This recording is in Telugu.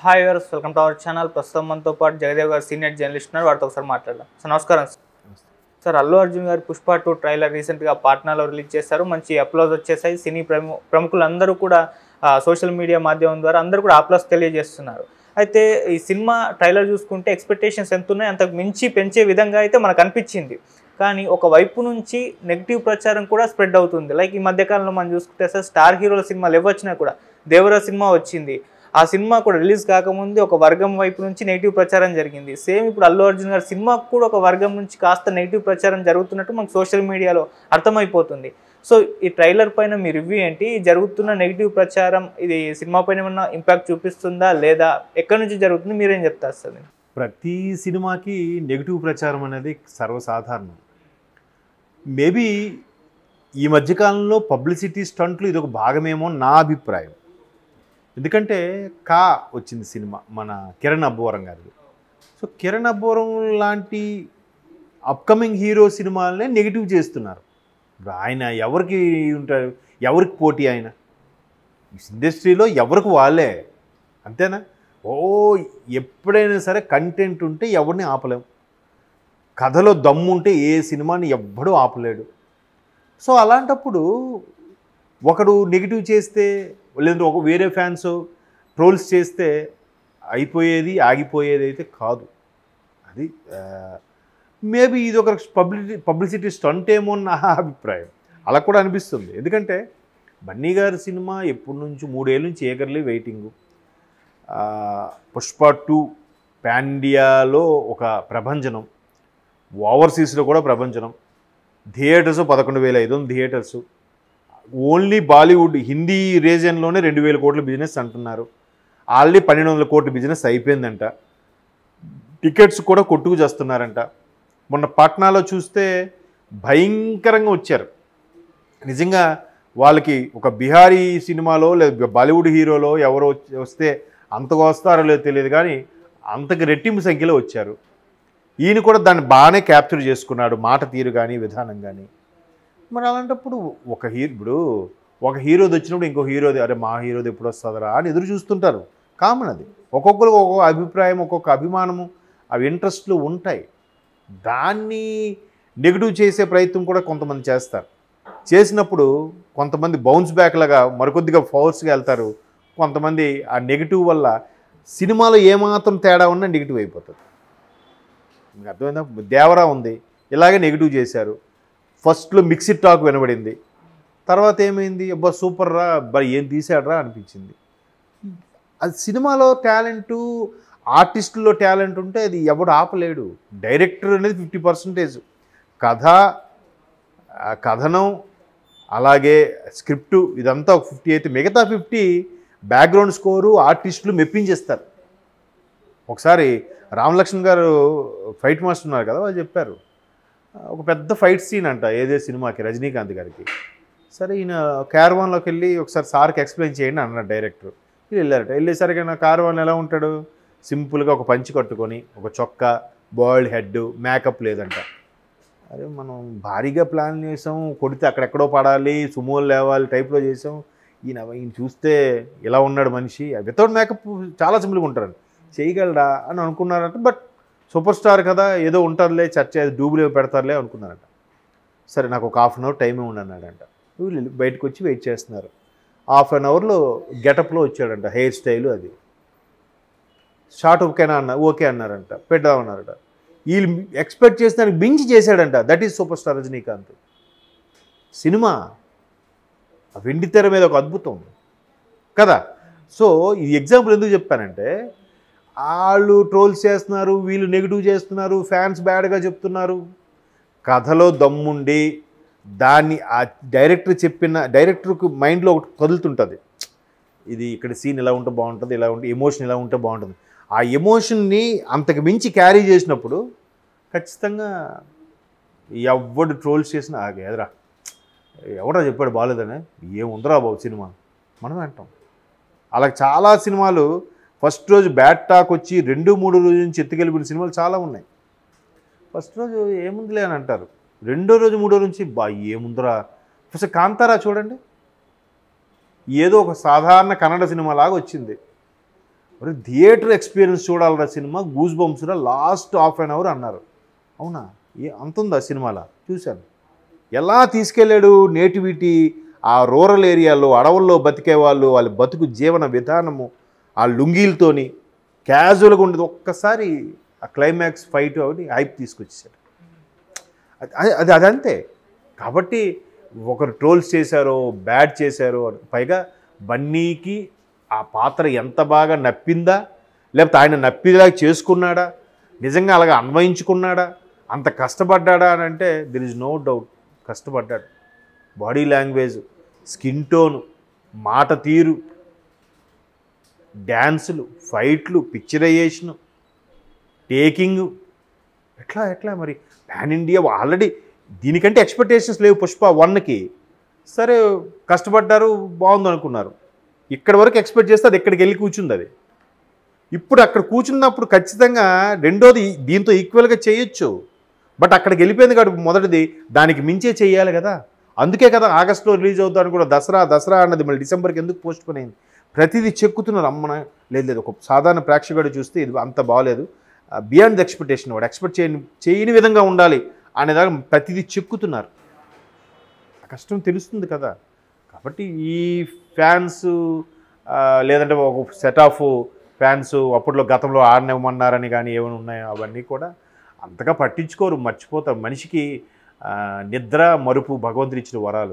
Hi viewers, welcome to our channel. ప్రస్తుతం మనతో పాటు జగదేవ్ గారు సీనియర్ జర్నలిస్ట్ ఉన్నారు. వారితో ఒకసారి మాట్లాడదాం. సార్ నమస్కారం. సార్, అల్లు అర్జున్ గారు పుష్ప 2 ట్రైలర్ రీసెంట్గా పాట్నాలో రిలీజ్ చేశారు. మంచి అప్లోజ్ వచ్చేసాయి. సినీ ప్రముఖులందరూ కూడా సోషల్ మీడియా మాధ్యమం ద్వారా అందరూ కూడా అప్లోజ్ తెలియజేస్తున్నారు. అయితే ఈ సినిమా ట్రైలర్ చూసుకుంటే ఎక్స్పెక్టేషన్స్ ఎంత ఉన్నాయి అంతకు మించి పెంచే విధంగా అయితే మనకు అనిపించింది. కానీ ఒక వైపు నుంచి నెగిటివ్ ప్రచారం కూడా స్ప్రెడ్ అవుతుంది. లైక్ ఈ మధ్యకాలంలో మనం చూసుకుంటే సార్, స్టార్ హీరోల సినిమాలు ఎవరు కూడా దేవరా సినిమా వచ్చింది. ఆ సినిమా కూడా రిలీజ్ కాకముందే ఒక వర్గం వైపు నుంచి నెగిటివ్ ప్రచారం జరిగింది. సేమ్ ఇప్పుడు అల్లు అర్జున్ గారి సినిమాకు కూడా ఒక వర్గం నుంచి కాస్త నెగిటివ్ ప్రచారం జరుగుతున్నట్టు మనకు సోషల్ మీడియాలో అర్థమైపోతుంది. సో ఈ ట్రైలర్ పైన మీ రివ్యూ ఏంటి? జరుగుతున్న నెగిటివ్ ప్రచారం ఇది సినిమా పైన ఏమన్నా ఇంపాక్ట్ చూపిస్తుందా లేదా ఎక్కడి నుంచి జరుగుతుంది, మీరేం చెప్తారు సార్? ప్రతి సినిమాకి నెగిటివ్ ప్రచారం అనేది సర్వసాధారణం. మేబీ ఈ మధ్యకాలంలో పబ్లిసిటీ స్టంట్లు ఇదొక భాగమేమో నా అభిప్రాయం. ఎందుకంటే వచ్చింది సినిమా మన కిరణ్ అబ్బవరం గారిది. సో కిరణ్ అబ్బవరం లాంటి అప్కమింగ్ హీరో సినిమాలనే నెగిటివ్ చేస్తున్నారు. ఆయన ఎవరికి ఉంటారు, ఎవరికి పోటీ? ఆయన ఇండస్ట్రీలో ఎవరికి వాళ్ళే, అంతేనా? ఎప్పుడైనా సరే కంటెంట్ ఉంటే ఎవరిని ఆపలేం. కథలో దమ్ము ఉంటే ఏ సినిమాని ఎవ్వడూ ఆపలేడు. సో అలాంటప్పుడు ఒకడు నెగిటివ్ చేస్తే, లేదంటే ఒక వేరే ఫ్యాన్స్ ట్రోల్స్ చేస్తే ఆగిపోయేది అయితే కాదు. అది మేబీ ఇది ఒక పబ్లిసిటీ స్టంట్ ఏమో నా అభిప్రాయం. అలా కూడా అనిపిస్తుంది. ఎందుకంటే బన్నీ గారి సినిమా ఎప్పటి నుంచి 3 ఏళ్ళ నుంచి ఏగర్లీ వెయిటింగు. పుష్ప 2 పాన్ ఇండియాలో ఒక ప్రభంజనం, ఓవర్సీస్లో కూడా ప్రభంజనం. Theatres 11,500 theatres. Only Bollywood Hindi రీజియన్లోనే 2,000 కోట్ల బిజినెస్ అంటున్నారు. ఆల్రెడీ 1,200 కోట్ల బిజినెస్ అయిపోయిందంట. టికెట్స్ కూడా కొట్టుకు చేస్తున్నారంట. మొన్న పాట్నాలో చూస్తే భయంకరంగా వచ్చారు. నిజంగా వాళ్ళకి ఒక బిహారీ సినిమాలో లేదా బాలీవుడ్ హీరోలో ఎవరో వస్తే అంతగా వస్తారో లేదో తెలియదు, కానీ అంతకు రెట్టింపు సంఖ్యలో వచ్చారు. ఈయన కూడా దాన్ని బాగానే క్యాప్చర్ చేసుకున్నాడు, మాట తీరు కానీ విధానం కానీ. మరి అలాంటప్పుడు ఒక హీరోది వచ్చినప్పుడు ఇంకో హీరోది, అరే మా హీరోది ఎప్పుడు వస్తుందరా అని ఎదురు చూస్తుంటారు. కామన్ అది. ఒక్కొక్కరికి ఒక్కొక్క అభిప్రాయం, ఒక్కొక్క అభిమానము, అవి ఇంట్రెస్ట్లు ఉంటాయి. దాన్ని నెగిటివ్ చేసే ప్రయత్నం కూడా కొంతమంది చేస్తారు. చేసినప్పుడు కొంతమంది బౌన్స్ బ్యాక్ లాగా మరికొద్దిగా ఫోర్స్గా వెళ్తారు. కొంతమంది ఆ నెగిటివ్ వల్ల సినిమాలో ఏమాత్రం తేడా ఉన్నా నెగిటివ్ అయిపోతుంది. మీకు అర్థమైందా? దేవరా ఉంది, ఇలాగే నెగిటివ్ చేశారు. ఫస్ట్లో మిక్స్డ్ టాక్ వినబడింది. తర్వాత ఏమైంది, అబ్బా సూపర్ రా, ఏం తీసాడరా అనిపించింది. అది సినిమాలో టాలెంటు, ఆర్టిస్టుల్లో టాలెంట్ ఉంటే అది ఎవడు ఆపలేడు. డైరెక్టర్ అనేది 50%, కథనం అలాగే స్క్రిప్టు ఇదంతా ఒక 50 అయితే మిగతా 50 బ్యాక్గ్రౌండ్ స్కోరు, ఆర్టిస్టులు మెప్పించేస్తారు. ఒకసారి రామలక్ష్మణ్ గారు ఫైట్ మాస్టర్ ఉన్నారు కదా, వాళ్ళు చెప్పారు ఒక పెద్ద ఫైట్ సీన్ అంట ఏదే సినిమాకి, రజనీకాంత్ గారికి. సరే ఈయన క్యారవాన్లోకి వెళ్ళి ఒకసారి సార్కి ఎక్స్ప్లెయిన్ చేయండి అన్నారు డైరెక్టర్. వీళ్ళు వెళ్ళారట. వెళ్ళేసరికి నా క్యారవాన్ ఎలా ఉంటాడు, సింపుల్గా ఒక పంచి కట్టుకొని, ఒక చొక్కా, బాయిల్డ్ హెడ్, మేకప్ లేదంట. అరే మనం భారీగా ప్లాన్ చేసాం, కొడితే అక్కడెక్కడో పడాలి, సుమోలు లేవాలి టైప్లో చేసాం. ఈయన చూస్తే ఇలా ఉన్నాడు మనిషి, వితౌట్ మేకప్ చాలా సింపుల్గా ఉంటారు, చేయగలడా అని అనుకున్నారంట. బట్ సూపర్ స్టార్ కదా, ఏదో ఉంటారులే, చర్చ డూబులు పెడతారులే అనుకున్నారంట. సరే నాకు ఒక 1/2 అవర్ టైమే ఉండన్నాడంట. వీళ్ళు బయటకు వచ్చి వెయిట్ చేస్తున్నారు. 1/2 అవర్లో గెటప్లో వచ్చాడంట, హెయిర్ స్టైలు అది. షార్ట్ ఓకే అన్నారంట, పెడదామన్నారట. వీళ్ళు ఎక్స్పెక్ట్ చేసి దానికి మించి చేశాడంట. That is super star Rajinikanth. Cinema ఆ వెండి తెర మీద ఒక అద్భుతం కదా. సో ఈ ఎగ్జాంపుల్ ఎందుకు చెప్పానంటే, వాళ్ళు ట్రోల్స్ చేస్తున్నారు, వీళ్ళు నెగిటివ్ చేస్తున్నారు, ఫ్యాన్స్ బ్యాడ్గా చెప్తున్నారు. కథలో దమ్ముండి దాన్ని ఆ డైరెక్టర్కి మైండ్లో ఒకటి కదులుతుంటుంది, ఇది ఇక్కడ సీన్ ఇలా ఉంటే బాగుంటుంది, ఇలా ఉంటే ఎమోషన్ ఇలా ఉంటే బాగుంటుంది. ఆ ఎమోషన్ని అంతకు మించి క్యారీ చేసినప్పుడు ఖచ్చితంగా ఎవడు ట్రోల్స్ చేసినా ఎదరా ఎవడరా చెప్పాడు బాగాలేదని, ఏముందరా బాబు సినిమా మనమే అంటాం. అలా చాలా సినిమాలు ఫస్ట్ రోజు బ్యాడ్ టాక్ వచ్చి 2-3 రోజుల నుంచి ఎత్తుకెళ్ళిపోయిన సినిమాలు చాలా ఉన్నాయి. ఫస్ట్ రోజు ఏముందిలే అని అంటారు, 2వ రోజు 3వ నుంచి ఏముందిరా. ఫస్ట్ కాంతారా చూడండి, ఏదో ఒక సాధారణ కన్నడ సినిమా లాగా వచ్చింది. మరి థియేటర్ ఎక్స్పీరియన్స్ చూడాలరా సినిమా, గూస్ బంప్స్రా లాస్ట్ హాఫ్ అన్ అవర్ అన్నారు. అవునా, అంత ఉందా సినిమాలో? చూశాను. ఎలా తీసుకెళ్ళాడు నేటివిటీ, ఆ రూరల్ ఏరియాలో అడవుల్లో బతికే వాళ్ళు, వాళ్ళ బతుకు జీవన విధానము, ఆ లుంగీలతోని క్యాజువల్గా ఉండేది. ఒక్కసారి ఆ క్లైమాక్స్ ఫైట్ అని హైప్ తీసుకొచ్చేసాడు. అదంతే. కాబట్టి ఒకరు ట్రోల్స్ చేశారో, బ్యాడ్ చేశారో, పైగా బన్నీకి ఆ పాత్ర ఎంత బాగా నప్పిందా, లేకపోతే ఆయన నప్పిలాగా చేసుకున్నాడా, నిజంగా అలాగా అన్వయించుకున్నాడా, అంత కష్టపడ్డా అని అంటే దెర్ ఇస్ నో డౌట్ కష్టపడ్డాడు. బాడీ లాంగ్వేజ్, స్కిన్ టోను, మాట తీరు, డ్యాన్సులు, ఫైట్లు, పిక్చరైజేషను, టేకింగ్, ఎట్లా మరి పాన్ ఇండియా ఆల్రెడీ దీనికంటే ఎక్స్పెక్టేషన్స్ లేవు పుష్ప 1కి. సరే కష్టపడ్డారు, బాగుంది అనుకున్నారు. ఇక్కడ వరకు ఎక్స్పెక్ట్ చేస్తే అది ఎక్కడికి వెళ్ళి కూర్చుంది. అది ఇప్పుడు అక్కడ కూర్చున్నప్పుడు ఖచ్చితంగా రెండోది దీంతో ఈక్వల్గా చేయొచ్చు. బట్ అక్కడికి వెళ్ళిపోయింది కాబట్టి మొదటిది దానికి మించే చేయాలి కదా. అందుకే కదా ఆగస్టులో రిలీజ్ అవుతాను కూడా, దసరా అన్నది మళ్ళీ డిసెంబర్కి ఎందుకు పోస్ట్ పోన్ అయింది. ప్రతిదీ చెక్కుతున్నారు. అమ్మన లేదు ఒక సాధారణ ప్రేక్షకుడు చూస్తే ఇది అంత బాగలేదు, బియాండ్ ది ఎక్స్పెక్టేషన్, వాడు ఎక్స్పెక్ట్ చేయని విధంగా ఉండాలి అనేదాకా ప్రతిదీ చెక్కుతున్నారు. కష్టం తెలుస్తుంది కదా. కాబట్టి ఈ ఫ్యాన్స్ లేదంటే ఒక సెట్ ఆఫ్ ఫ్యాన్స్ అప్పట్లో గతంలో ఆడనివ్వమన్నారని కానీ ఏమైనా ఉన్నాయో అవన్నీ కూడా అంతగా పట్టించుకోరు, మర్చిపోతారు. మనిషికి నిద్ర, మరుపు భగవంతుడు ఇచ్చిన వరాలు.